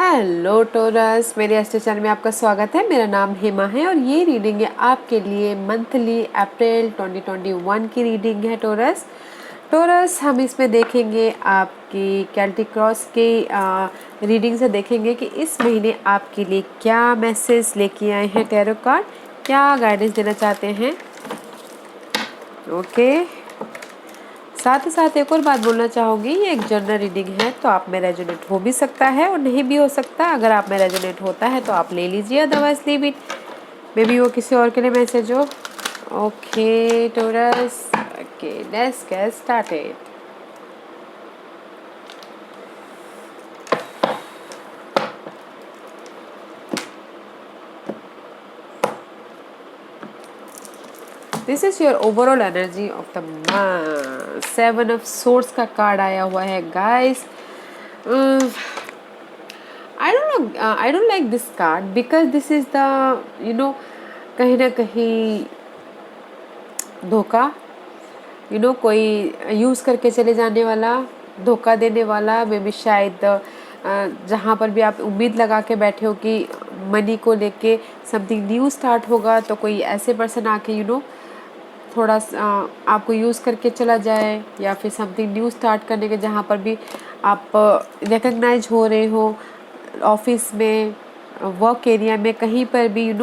Hello torus, मेरे astro channel में आपका स्वागत है। मेरा नाम हेमा है और ये रीडिंग है आपके लिए मंथली अप्रैल 2021 की रीडिंग है। टोरस हम इसमें देखेंगे आपकी कैल्टिक क्रॉस की रीडिंग से देखेंगे कि इस महीने आपके लिए क्या मैसेज लेके आए हैं टैरो कार्ड, क्या गाइडेंस देना चाहते हैं। ओके, साथ ही साथ एक और बात बोलना चाहूँगी, ये एक जनरल रीडिंग है तो आप में रेजोनेट हो भी सकता है और नहीं भी हो सकता। अगर आप में रेजोनेट होता है तो आप ले लीजिए, otherwise leave it, may be वो किसी और के लिए मैसेज हो। Okay Taurus, okay let's get started. This is your overall energy of the month. 7 of swords का कार्ड आया हुआ है guys. I don't like this card because this is the कहीं ना कहीं धोखा, कोई यूज़ करके चले जाने वाला, धोखा देने वाला। मे बी शायद जहाँ पर भी आप उम्मीद लगा के बैठे हो कि मनी को लेके समथिंग न्यू स्टार्ट होगा, तो कोई ऐसे पर्सन आके थोड़ा आपको यूज़ करके चला जाए, या फिर समथिंग न्यू स्टार्ट करने के जहाँ पर भी आप रिकग्नाइज हो रहे हो, ऑफिस में, वर्क एरिया में, कहीं पर भी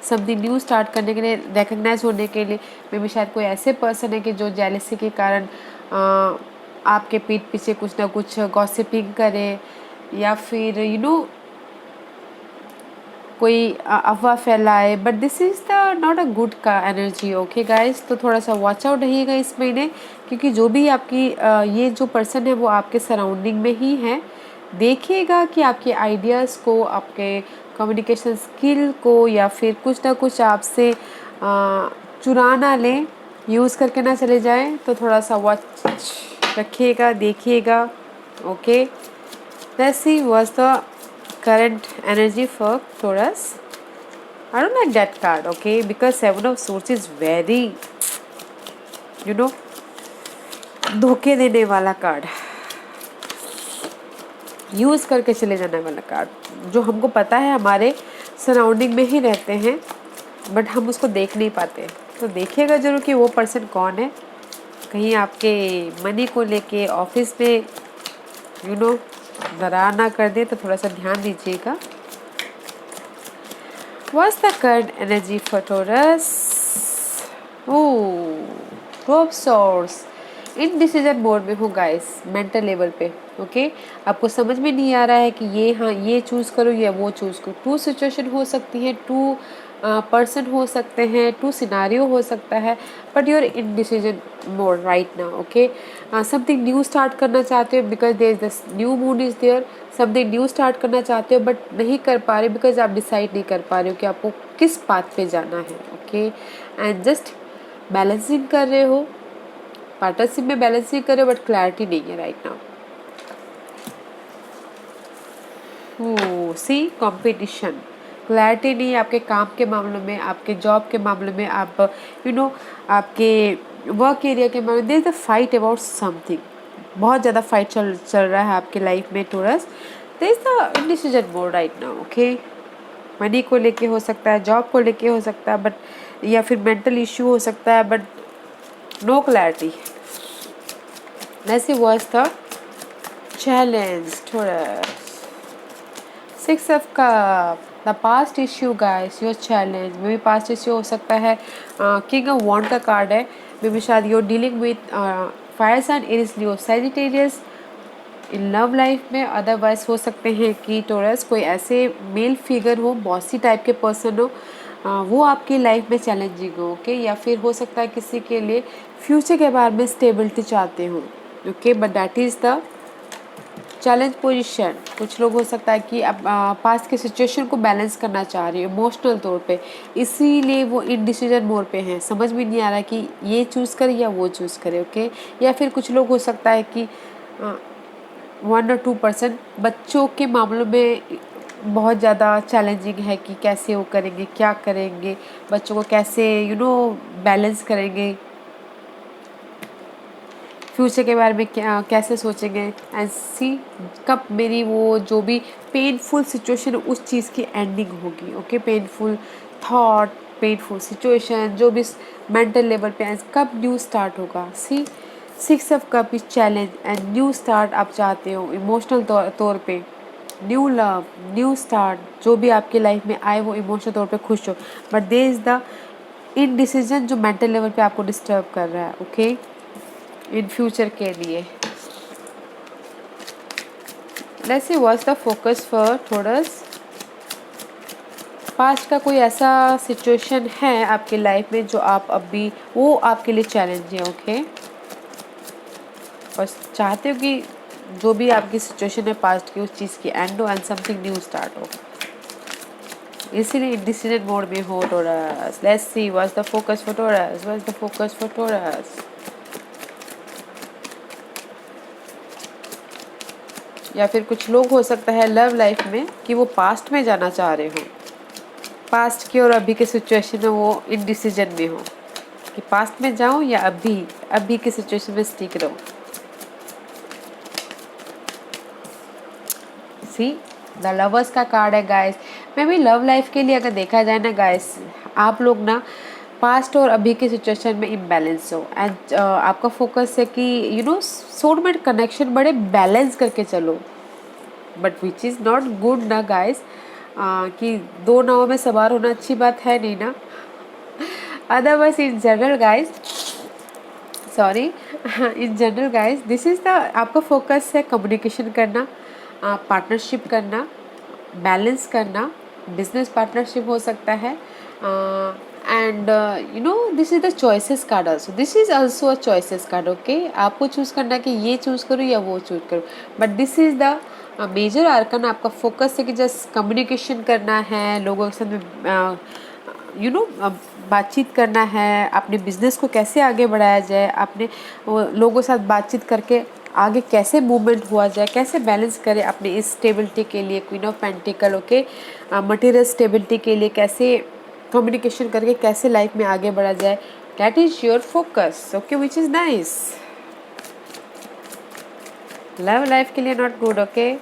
समथिंग न्यू स्टार्ट करने के लिए, रिकग्नाइज होने के लिए। मे बी शायद कोई ऐसे पर्सन है कि जो जेलसी के कारण आपके पीठ पीछे कुछ ना कुछ गॉसिपिंग करे, या फिर कोई अफवाह फैलाए। But this is the not a good का एनर्जी। ओके गाइस, तो थोड़ा सा वॉच आउट रहिएगा इस महीने, क्योंकि जो भी आपकी ये जो पर्सन है वो आपके सराउंडिंग में ही है। देखिएगा कि आपके आइडियाज़ को, आपके कम्युनिकेशन स्किल को, या फिर कुछ ना कुछ आपसे चुरा ना लें, यूज़ करके ना चले जाएं। तो थोड़ा सा वॉच रखिएगा, देखिएगा। Okay, let's see what's the current energy for Taurus. I don't like that card, okay, because Seven of Swords is very धोखे देने वाला कार्ड, यूज़ करके चले जाने वाला कार्ड, जो हमको पता है हमारे सराउंडिंग में ही रहते हैं बट हम उसको देख नहीं पाते। तो देखिएगा जरूर कि वो पर्सन कौन है। कहीं आपके मनी को लेके ऑफिस में दरार ना कर दे, तो थोड़ा सा ध्यान दीजिएगा। What's the current energy for Taurus? Oh, Two of Swords. Indecision mode में हूँ गाइस, मेंटल लेवल पे। ओके, आपको समझ में नहीं आ रहा है कि ये चूज़ करो या वो चूज़ करो। टू सिचुएशन हो सकती है, टू पर्सन हो सकते हैं, टू सिनारियो हो सकता है, but your indecision mode right now. Okay, something new start करना चाहते हो because there is this new mood is there. Something new start करना चाहते हो बट नहीं कर पा रहे बिकॉज आप डिसाइड नहीं कर पा रहे हो कि आपको किस पाथ पे जाना है। ओके, एंड जस्ट बैलेंसिंग कर रहे हो, पार्टनरशिप में बैलेंसिंग कर रहे हो, बट क्लैरिटी नहीं है राइट नाउ। सी कंपटीशन, क्लैरिटी नहीं है आपके काम के मामलों में, आपके जॉब के मामले में, आप आपके वर्क एरिया के मामले में। There is a fight about something, बहुत ज़्यादा फाइट चल रहा है आपके लाइफ में Taurus. There is the indecision mode right now. Okay, money को लेके हो सकता है, जॉब को लेके हो सकता है, बट या फिर मेंटल इश्यू हो सकता है, but no clarity. Let's see what's the challenge Taurus. Six of Cup, the past issue guys, your challenge, may be past issue हो सकता है। किंग ऑफ वॉन्ड का कार्ड है, मे बी शायद your dealing with fire sign Aries Leo Sagittarius in love life में। Otherwise हो सकते हैं कि टोरस कोई ऐसे मेल फिगर हो, बॉसी टाइप के पर्सन हो, वो आपकी लाइफ में चैलेंजिंग हो। ओके, या फिर हो सकता है किसी के लिए फ्यूचर के बारे में स्टेबिलिटी चाहते हो। Okay, but that is the challenge position. कुछ लोग हो सकता है कि आप पास्ट के सिचुएशन को बैलेंस करना चाह रहे हो इमोशनल तौर पे, इसीलिए वो इनडिसीजन मोड पे हैं। समझ में नहीं आ रहा कि ये चूज़ करे या वो चूज़ करे। ओके, या फिर कुछ लोग हो सकता है कि 1 और 2% बच्चों के मामलों में बहुत ज़्यादा चैलेंजिंग है कि कैसे वो करेंगे, क्या करेंगे, बच्चों को कैसे बैलेंस करेंगे। फ्यूचर के बारे में कैसे सोचेंगे एंड सी कब मेरी वो जो भी पेनफुल सिचुएशन उस चीज़ की एंडिंग होगी। Okay, painful thought, painful situation जो भी मेंटल लेवल पे कब न्यू स्टार्ट होगा। सी 6 of cup is challenge and new start आप चाहते हो इमोशनल तौर पे, न्यू लव, न्यू स्टार्ट, जो भी आपकी लाइफ में आए वो इमोशनल तौर पे खुश हो, but there is the indecision जो मेंटल लेवल पे आपको डिस्टर्ब कर रहा है। ओके, इन फ्यूचर के लिए let's see what's the focus for थोड़स। पास्ट का कोई ऐसा सिचुएशन है आपकी लाइफ में जो आप अभी वो आपके लिए चैलेंज है। ओके, और चाहते हो कि जो भी आपकी सिचुएशन है पास्ट की उस चीज़ की एंड हो एंड समथिंग न्यू स्टार्ट हो, इसीलिए डिसीजन मोड में हो Taurus. Let's see what's the focus for Taurus, what's the focus for Taurus. या फिर कुछ लोग हो सकता है लव लाइफ में कि वो पास्ट में जाना चाह रहे हो, पास्ट की और अभी के सिचुएशन में वो इनडिसीजन में हो कि पास्ट में जाऊं या अभी के सिचुएशन में स्टिक रहूं। सी द लवर्स का कार्ड है गाइस। मैं भी लव लाइफ के लिए अगर देखा जाए ना गाइस, आप लोग ना पास्ट और अभी की सिचुएशन में इम्बैलेंस हो एंड आपका फोकस है कि सोलमेट कनेक्शन बड़े बैलेंस करके चलो, but which is not good ना गाइस। कि दो नावों में सवार होना अच्छी बात है नहीं ना। Otherwise in general guys, sorry, in general guys this is the आपका फोकस है कम्युनिकेशन करना, पार्टनरशिप करना, बैलेंस करना, बिजनेस पार्टनरशिप हो सकता है and this is the choices card also, this is also a choices card. Okay, आपको choose करना कि ये चूज़ करूँ या वो चूज़ करूँ, but this is the major arcana. आपका फोकस है कि जस्ट कम्युनिकेशन करना है, लोगों के साथ बातचीत करना है, अपने बिजनेस को कैसे आगे बढ़ाया जाए, अपने लोगों के साथ बातचीत करके आगे कैसे मूवमेंट हुआ जाए, कैसे बैलेंस करें अपने इस स्टेबिलिटी के लिए, queen of pentacle. Okay, material stability के लिए कैसे कम्युनिकेशन करके कैसे लाइफ में आगे बढ़ा जाए, that is your focus. Okay, which is nice. Love life के लिए नॉट गुड। ओके,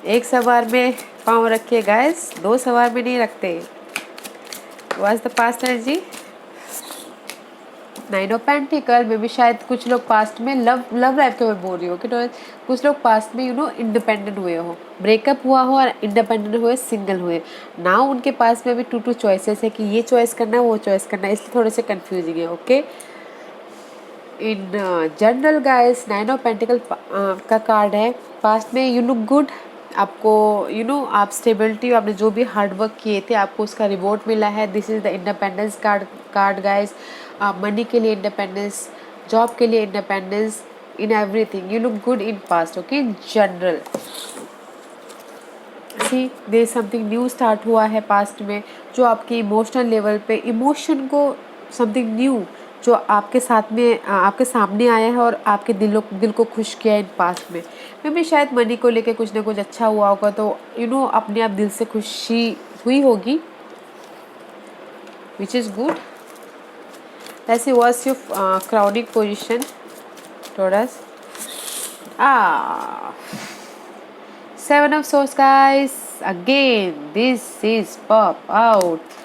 एक सवार में पाँव रखिए गाइस, दो सवार में नहीं रखते। What's the past energy? 9 of pentacle में भी शायद कुछ लोग पास्ट में लव लाइफ के मैं बोल रही हूँ कि तो कुछ लोग पास्ट में इंडिपेंडेंट हुए हो, ब्रेकअप हुआ हो और इंडिपेंडेंट हुए, सिंगल हुए ना, उनके पास में भी टू चॉइसेस है कि ये चॉइस करना है वो चॉइस करना है, इसलिए थोड़े से कंफ्यूजिंग है। Okay, in general guys 9 of pentacle का कार्ड है। पास्ट में यू लुक गुड, आपको आप स्टेबिलिटी, आपने जो भी हार्डवर्क किए थे आपको उसका रिवॉर्ड मिला है। This is the independence card guys. Money के लिए इंडिपेंडेंस, जॉब के लिए independence, in everything you look good in past. Okay, in general see there something new start हुआ है पास्ट में जो आपके इमोशनल लेवल पे इमोशन को समथिंग न्यू जो आपके साथ में आपके सामने आया है और आपके दिल को खुश किया है इन पास्ट में। मैं भी शायद मनी को लेके कुछ ना कुछ अच्छा हुआ होगा तो अपने आप दिल से खुशी हुई होगी, विच इज़ गुड। ऐसे was your crowding position Taurus. 7 of swords guys, again this is pop out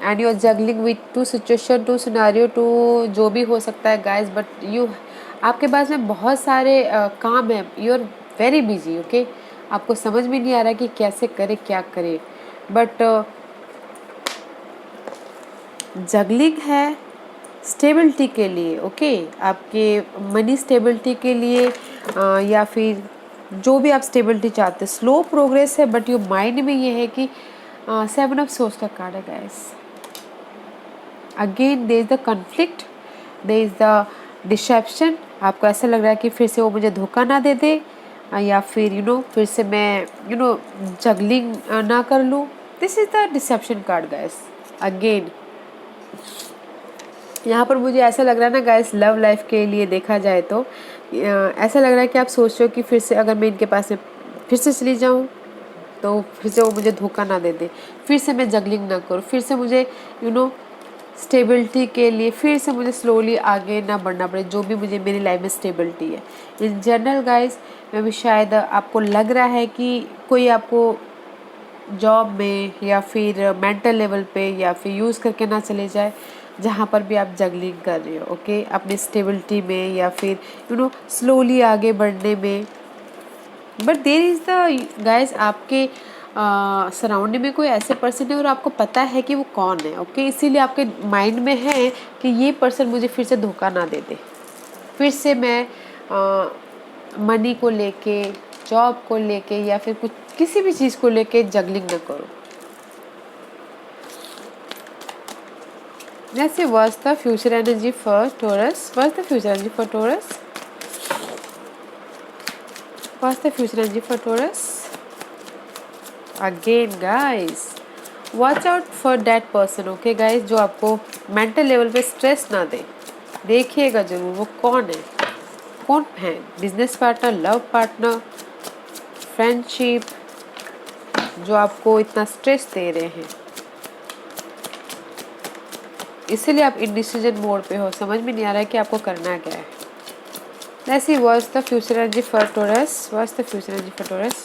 and you're juggling with two situation, two scenario, two जो भी हो सकता है guys, but you आपके पास में बहुत सारे काम है, you are very busy. Okay, आपको समझ में नहीं आ रहा कि कैसे करे क्या करे, बट जगलिंग है स्टेबिलिटी के लिए। ओके, आपके मनी स्टेबिलिटी के लिए या फिर जो भी आप स्टेबिलिटी चाहते हैं, स्लो प्रोग्रेस है बट योर माइंड में ये है कि 7 ऑफ सोर्स का कार्ड है guys. Again there is the conflict, there is the deception. आपको ऐसा लग रहा है कि फिर से वो मुझे धोखा ना दे दे या फिर फिर से मैं जगलिंग ना कर लूँ। This is the deception card guys. Again यहाँ पर मुझे ऐसा लग रहा है ना गाइस, लव लाइफ के लिए देखा जाए तो ऐसा लग रहा है कि आप सोच रहे हो कि फिर से अगर मैं इनके पास में फिर से चली जाऊँ तो फिर से वो मुझे धोखा ना दे दे, फिर से मैं जगलिंग ना करूँ, फिर से मुझे स्टेबिलिटी के लिए फिर से मुझे स्लोली आगे ना बढ़ना पड़े, जो भी मुझे मेरी लाइफ में स्टेबिलिटी है। इन जनरल गाइस, मैं भी शायद आपको लग रहा है कि कोई आपको जॉब में या फिर मेंटल लेवल पे या फिर यूज़ करके ना चले जाए, जहाँ पर भी आप जगलिंग कर रहे हो, ओके, अपनी स्टेबिलिटी में या फिर स्लोली आगे बढ़ने में। But there is the guys, आपके सराउंडिंग में कोई ऐसे पर्सन है और आपको पता है कि वो कौन है, ओके, इसीलिए आपके माइंड में है कि ये पर्सन मुझे फिर से धोखा ना दे दे, फिर से मैं मनी को लेके, जॉब को लेके या फिर कुछ किसी भी चीज़ को लेके जगलिंग ना करो। Let's see what's the future energy for Taurus. What's the future energy for Taurus? What's the future energy for Taurus? Again guys, watch out for that person, okay guys, जो आपको मेंटल लेवल पे stress ना दे। देखिएगा जरूर वो कौन है, कौन है, business partner, love partner, friendship, जो आपको इतना स्ट्रेस दे रहे हैं, इसीलिए आप इंडिसीजन मोड पे हो, समझ में नहीं आ रहा है कि आपको करना क्या है। Let's see what's the future energy for Taurus. What's the future energy for Taurus?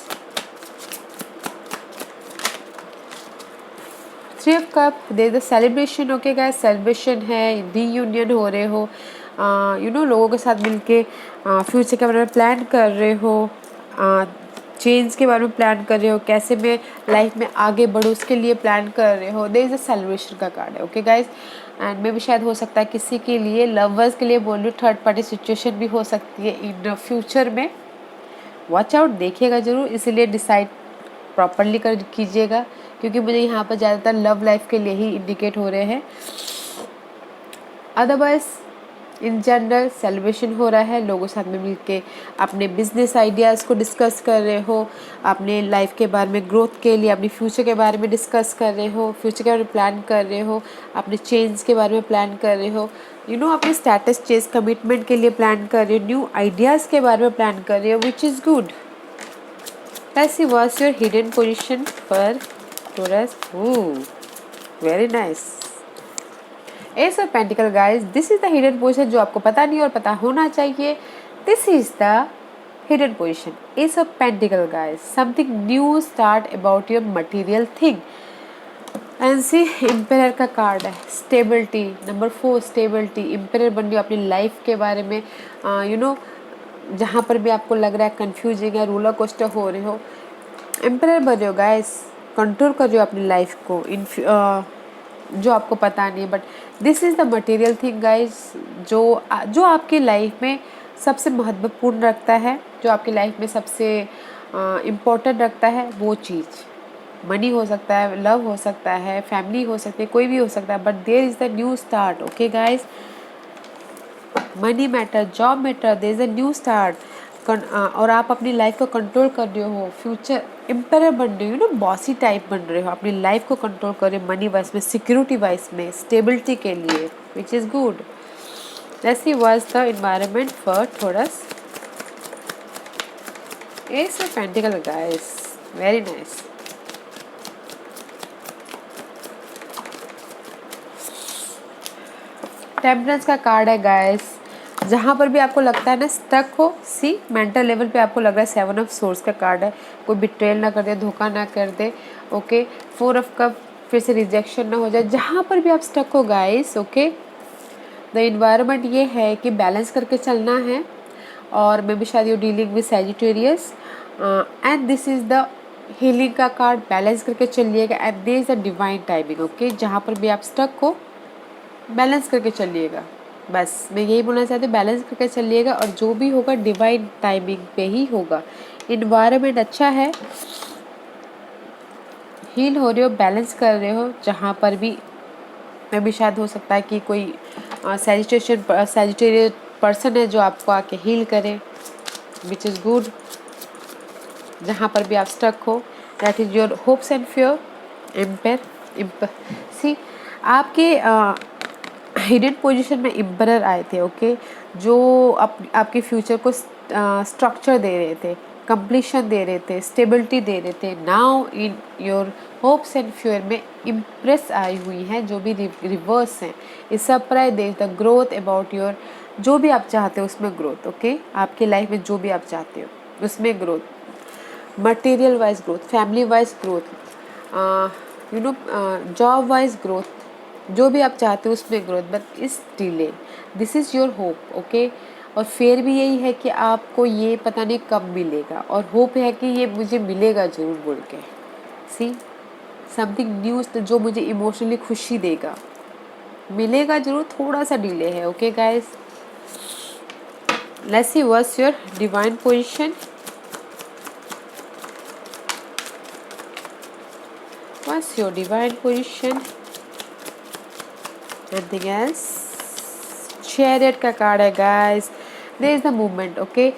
Three of Cup, there is a celebration, okay guys, celebration है, रीयूनियन हो रहे हो, लोगों के साथ मिलके फ्यूचर के बारे में प्लान कर रहे हो, चेंज के बारे में प्लान कर रहे हो, कैसे मैं लाइफ में आगे बढ़ूँ उसके लिए प्लान कर रहे हो। देयर इज़ अ सेलिब्रेशन का कार्ड है, ओके गाइज। एंड मे भी शायद हो सकता है किसी के लिए, लवर्स के लिए बोल रही हूँ, थर्ड पार्टी सिचुएशन भी हो सकती है इन फ्यूचर में। वॉच आउट, देखिएगा जरूर, इसीलिए डिसाइड प्रॉपरली कर कीजिएगा, क्योंकि मुझे यहाँ पर ज़्यादातर लव लाइफ के लिए ही इंडिकेट हो रहे हैं। अदरवाइज इन जनरल सेलिब्रेशन हो रहा है, लोगों के साथ में मिलके अपने बिजनेस आइडियाज़ को डिस्कस कर रहे हो, अपने लाइफ के बारे में, ग्रोथ के लिए, अपने फ्यूचर के बारे में डिस्कस कर रहे हो, फ्यूचर के बारे में प्लान कर रहे हो, अपने चेंज के बारे में प्लान कर रहे हो, अपने स्टेटस चेंज, कमिटमेंट के लिए प्लान कर रहे हो, न्यू आइडियाज़ के बारे में प्लान कर रहे हो, which is good. Let's see what's your hidden position for Taurus. Very nice. Ace of pentacle guys, this is the hidden position जो आपको पता नहीं और पता होना चाहिए। This is the hidden position, ace of pentacle guys, something new start about your material thing. And see empire का card है, स्टेबिलिटी, नंबर 4 स्टेबिलिटी, एम्पायर बन रही हो अपनी लाइफ के बारे में, जहाँ पर भी आपको लग रहा है कंफ्यूजिंग है, रोलर कोस्टर हो रहे हो, एम्पायर बन रहे हो गाइज, कंट्रोल कर रहे हो अपनी लाइफ को, जो आपको पता नहीं है। But this is the material thing guys, जो आपकी लाइफ में सबसे महत्वपूर्ण रखता है, जो आपकी लाइफ में सबसे इम्पोर्टेंट रखता है, वो चीज़ मनी हो सकता है, लव हो सकता है, फैमिली हो सकती है, कोई भी हो सकता है। But there is the new start, okay guys, money matter, job matter, there is a new start. और आप अपनी लाइफ को कंट्रोल कर रहे हो, फ्यूचर एम्पायर बन रहे हो, बॉसी टाइप बन रहे हो, अपनी लाइफ को कंट्रोल कर रहे हो, मनी वाइज में, सिक्योरिटी वाइज में, स्टेबिलिटी के लिए, विच is good. Let's see what's the environment for taurus. S of pentacle guys, very nice. Temperance का कार्ड है गाइस, जहाँ पर भी आपको लगता है ना स्टक हो, सी मेंटल लेवल पे आपको लग रहा है, 7 ऑफ सोर्स का कार्ड है, कोई बिट्रेल ना कर दे, धोखा ना कर दे, ओके, 4 ऑफ कप, फिर से रिजेक्शन ना हो जाए, जहाँ पर भी आप स्टक हो गाइस, ओके। द इन्वायरमेंट ये है कि बैलेंस करके चलना है, और मे बी शायद you dealing with Sagittarius, and this is the healing का कार्ड, बैलेंस करके चलिएगा, and there is a divine timing, okay, जहाँ पर भी आप स्टक हो बैलेंस करके चलिएगा। बस मैं यही बोलना चाहती हूँ, बैलेंस करके चलिएगा, और जो भी होगा डिवाइन टाइमिंग पे ही होगा। इन्वायरमेंट अच्छा है, हील हो रहे हो, बैलेंस कर रहे हो, जहाँ पर भी मैं भी शायद हो सकता है कि कोई सैजिटेरियस पर्सन है जो आपको आके हील करे, विच इज़ गुड। जहाँ पर भी आप स्टक हो, that is your hopes and fears. Empire see आपके हिडन पोजीशन में एम्परर आए थे, ओके, जो आपके फ्यूचर को स्ट्रक्चर दे रहे थे, कंप्लीशन दे रहे थे, स्टेबिलिटी दे रहे थे, now in your hopes and fears में इम्प्रेस आई हुई हैं, जो भी रिवर्स हैं। इस सब पर दे द ग्रोथ अबाउट योर, जो भी आप चाहते हो उसमें ग्रोथ, ओके आपकी लाइफ में जो भी आप चाहते हो उसमें growth, material wise growth, family wise growth, job wise growth, जो भी आप चाहते हो उसमें ग्रोथ, बट इस delay, this is your hope, okay. और फिर भी यही है कि आपको ये पता नहीं कब मिलेगा, और होप है कि ये मुझे मिलेगा ज़रूर बोल के। सी समथिंग न्यूज़ जो मुझे इमोशनली खुशी देगा, मिलेगा ज़रूर, थोड़ा सा डिले है, okay guys. Let's see what's your divine position, what's your divine position, nothing else. Chariot का कार्ड है guys, there is the movement, okay.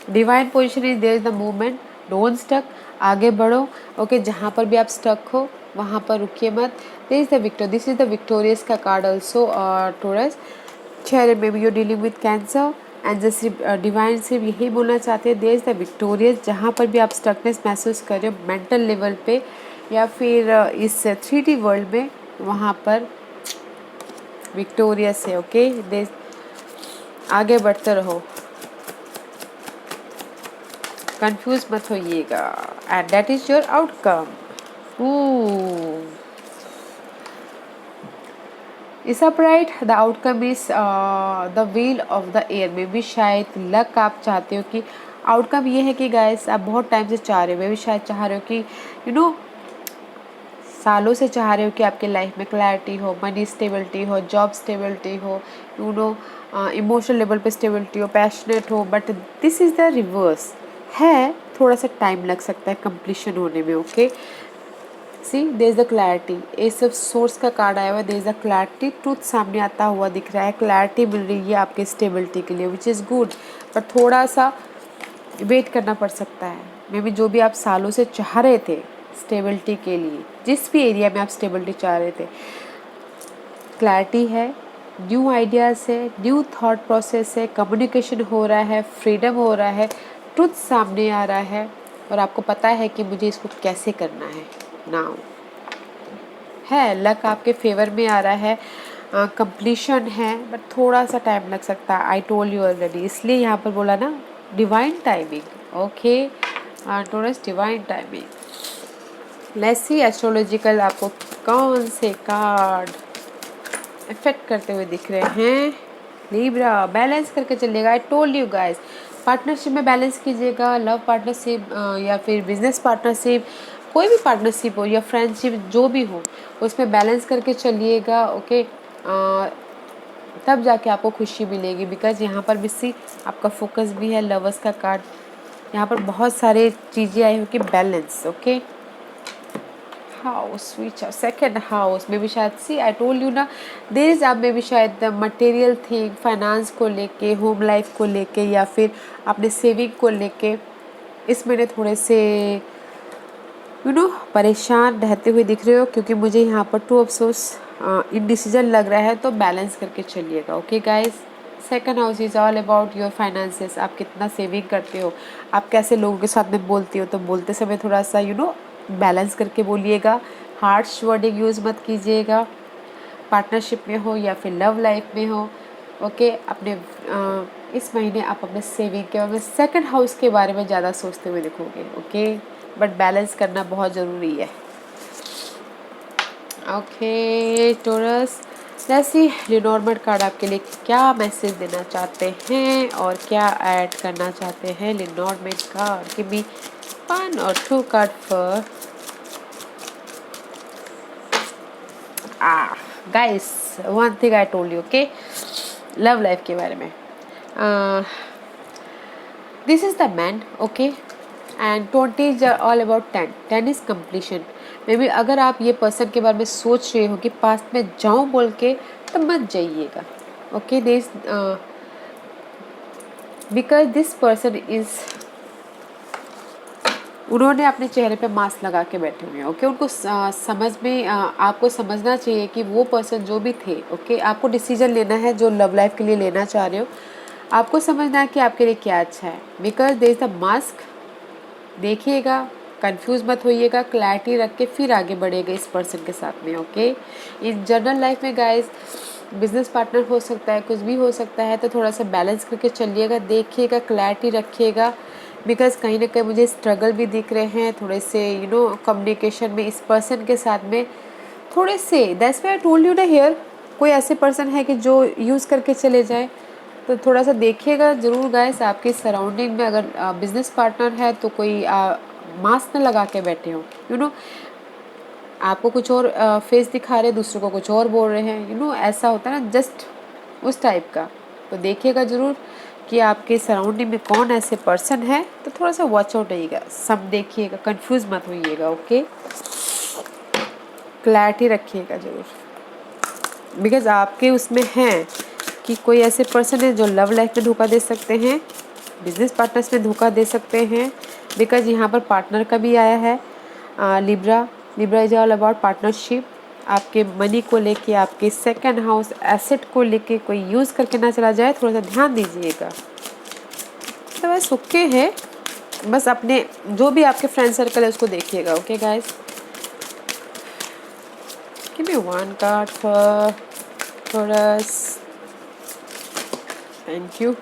Divine position is there is the movement, don't stuck, आगे बढ़ो, okay. जहाँ पर भी आप stuck हो वहाँ पर रुकिए मत। There is the victor, this is the victorious का कार्ड ऑल्सो टोरस। चैरियट में भी you dealing with cancer and just divine सिर्फ यही बोलना चाहते हैं, देयर इज द विक्टोरियस। जहाँ पर भी आप स्टकनेस महसूस कर रहे हो मेंटल लेवल पे या फिर इस 3D वर्ल्ड में, वहाँ पर विक्टोरियस है, ओके। आगे बढ़ते रहो, कंफ्यूज मत होइएगा, and that is your outcome. इस upright the outcome is the wheel of the एयर में भी शायद लक आप चाहते हो कि आउटकम ये है कि गाइस आप बहुत टाइम से चाह रहे हो, वे भी शायद चाह रहे हो कि सालों से चाह रहे हो कि आपके लाइफ में क्लैरिटी हो, मनी स्टेबिलिटी हो, जॉब स्टेबिलिटी हो, इमोशनल लेवल पे स्टेबिलिटी हो, पैशनेट हो, but this is the reverse है। थोड़ा सा टाइम लग सकता है कंप्लीशन होने में, okay. See there is the clarity, ये सब सोर्स का कार्ड आया हुआ है, there is the clarity, truth सामने आता हुआ दिख रहा है, क्लैरिटी मिल रही है आपके स्टेबिलिटी के लिए, विच इज़ गुड, पर थोड़ा सा वेट करना पड़ सकता है। मे बी जो भी आप सालों से चाह रहे थे स्टेबिलिटी के लिए, जिस भी एरिया में आप स्टेबिलिटी चाह रहे थे, क्लैरिटी है, न्यू आइडियाज़ है, न्यू थॉट प्रोसेस है, कम्युनिकेशन हो रहा है, फ्रीडम हो रहा है, ट्रुथ सामने आ रहा है, और आपको पता है कि मुझे इसको कैसे करना है। नाउ है लक आपके फेवर में आ रहा है, कंप्लीशन है, बट थोड़ा सा टाइम लग सकता है। आई टोल्ड यू ऑलरेडी, इसलिए यहाँ पर बोला ना divine timing, okay. Taurus divine timing. Let's see astrological आपको कौन से कार्ड इफेक्ट करते हुए दिख रहे हैं। लिब्रा, बैलेंस करके चलिएगा, आई टोल्ड यू गाइस। पार्टनरशिप में बैलेंस कीजिएगा, लव पार्टनरशिप या फिर बिजनेस पार्टनरशिप, कोई भी पार्टनरशिप हो या फ्रेंडशिप जो भी हो, उसमें बैलेंस करके चलिएगा, ओके। तब जाके आपको खुशी मिलेगी, बिकॉज यहाँ पर भी सी आपका फोकस भी है, लवर्स का कार्ड, यहाँ पर बहुत सारे चीज़ें आई हो कि balance, okay. House which second house में भी शायद सी आई टोल्ड यू ना, देयर इज आप में भी शायद मटेरियल थिंग, फाइनेंस को लेके, होम लाइफ को लेके, या फिर अपने सेविंग को लेके इस महीने थोड़े से परेशान रहते हुए दिख रहे हो, क्योंकि मुझे यहाँ पर टू अफसोस इनडिसीजन लग रहा है, तो बैलेंस करके चलिएगा, okay guys. Second house is all about your finances, आप कितना सेविंग करते हो, आप कैसे लोगों के साथ में बोलते हो, तो बोलते समय थोड़ा सा बैलेंस करके बोलिएगा, हार्श वर्डिंग यूज़ मत कीजिएगा, पार्टनरशिप में हो या फिर लव लाइफ में हो, ओके। अपने इस महीने आप अपने सेविंग के बारे में, सेकंड हाउस के बारे में ज़्यादा सोचते हुए दिखोगे, ओके, बट बैलेंस करना बहुत ज़रूरी है, ओके। टोरस, जैसे लेनॉर्मड कार्ड आपके लिए क्या मैसेज देना चाहते हैं और क्या ऐड करना चाहते हैं। Lenormand card give me 1 or 2 card for guys, one thing I told you, okay, love life के बारे में। This is the man, okay, and 20 is all about 10 is completion. Maybe अगर आप ये पर्सन के बारे में सोच रहे हो कि पास में जाऊं बोल के, तब मत जाइएगा, okay. This because this person is, उन्होंने अपने चेहरे पे मास्क लगा के बैठे हुए हैं, ओके। उनको समझ में आपको समझना चाहिए कि वो पर्सन जो भी थे, ओके, आपको डिसीजन लेना है जो लव लाइफ के लिए लेना चाह रहे हो, आपको समझना है कि आपके लिए क्या अच्छा है, because there is the mask. देखिएगा, कंफ्यूज मत होइएगा, क्लैरिटी रख के फिर आगे बढ़िएगा इस पर्सन के साथ में। ओके, इस जनरल लाइफ में गाइस बिजनेस पार्टनर हो सकता है, कुछ भी हो सकता है, तो थोड़ा सा बैलेंस करके चलिएगा, देखिएगा, क्लैरिटी रखिएगा, बिकॉज कहीं ना कहीं मुझे स्ट्रगल भी दिख रहे हैं थोड़े से कम्युनिकेशन में इस पर्सन के साथ में थोड़े से। That's why I told you ना हियर, कोई ऐसे पर्सन है कि जो यूज़ करके चले जाए, तो थोड़ा सा देखिएगा ज़रूर गाइस आपके सराउंडिंग में अगर बिजनेस पार्टनर है तो कोई मास्क न लगा के बैठे हो। आपको कुछ और फेस दिखा रहे, दूसरों को कुछ और बोल रहे हैं, ऐसा होता है ना, जस्ट उस टाइप का। तो देखिएगा ज़रूर कि आपके सराउंडिंग में कौन ऐसे पर्सन है, तो थोड़ा सा वॉच आउट रहिएगा, सब देखिएगा, कंफ्यूज मत होइएगा। ओके, क्लैरिटी रखिएगा ज़रूर, बिकॉज आपके उसमें हैं कि कोई ऐसे पर्सन है जो लव लाइफ में धोखा दे सकते हैं, बिजनेस पार्टनर्स में धोखा दे सकते हैं, बिकॉज यहाँ पर पार्टनर का भी आया है। Libra, Libra is all about partnership. आपके मनी को लेके, आपके सेकंड हाउस एसेट को लेके कोई यूज़ करके ना चला जाए, थोड़ा सा ध्यान दीजिएगा। तो बस ओके है, बस अपने जो भी आपके फ्रेंड सर्कल है उसको देखिएगा। Okay guys, give me one card for Taurus। Thank you.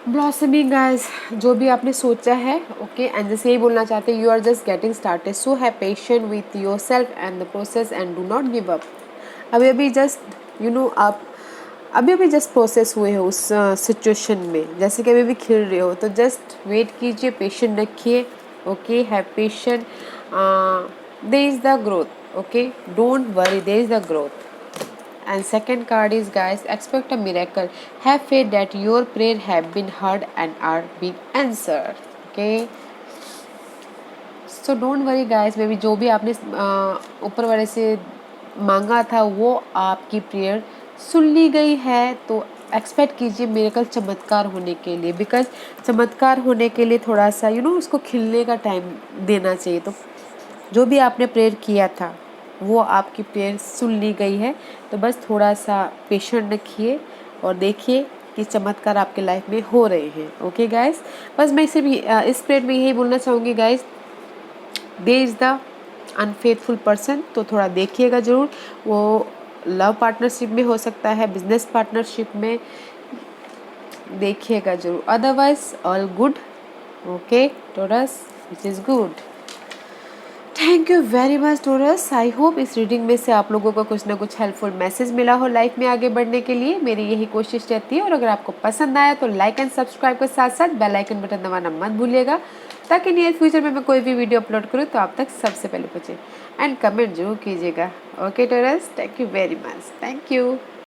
Blossoming guys, जो भी आपने सोचा है, ओके, एंड जैसे यही बोलना चाहते हैं, you are just getting started, so have patience with your self and the process and do not give up. अभी अभी जस्ट आप अभी अभी जस्ट प्रोसेस हुए हो उस सिचुएशन में, जैसे कि अभी भी खिल रहे हो, तो जस्ट वेट कीजिए, पेशेंट रखिए। Okay, have patient, there is the growth. Okay, don't worry, there is the growth. And second card is, guys, expect a miracle, have faith that your prayer have been heard and are being answered। okay, so don't worry guys, may be जो भी आपने ऊपर वाले से मांगा था वो आपकी प्रेयर सुन ली गई है, तो एक्सपेक्ट कीजिए मिरेकल, चमत्कार होने के लिए, बिकॉज चमत्कार होने के लिए थोड़ा सा उसको खिलने का टाइम देना चाहिए। तो जो भी आपने प्रेयर किया था वो आपकी प्रेयर सुन ली गई है, तो बस थोड़ा सा पेशेंट रखिए और देखिए कि चमत्कार आपके लाइफ में हो रहे हैं। ओके गाइस, बस मैं इसे भी इस प्रेयर में यही बोलना चाहूँगी guys, there is the unfaithful person, तो थोड़ा देखिएगा ज़रूर, वो लव पार्टनरशिप में हो सकता है, बिजनेस पार्टनरशिप में, देखिएगा ज़रूर, otherwise all good. Okay Taurus, which is good. Thank you very much Taurus, I hope इस रीडिंग में से आप लोगों को कुछ ना कुछ हेल्पफुल मैसेज मिला हो लाइफ में आगे बढ़ने के लिए, मेरी यही कोशिश रहती है। और अगर आपको पसंद आया तो लाइक एंड सब्सक्राइब के साथ साथ बेल आइकन बटन दबाना मत भूलिएगा, ताकि नियर फ्यूचर में मैं कोई भी वीडियो अपलोड करूँ तो आप तक सबसे पहले पहुँचे। एंड कमेंट जरूर कीजिएगा। Okay Taurus, thank you very much, thank you.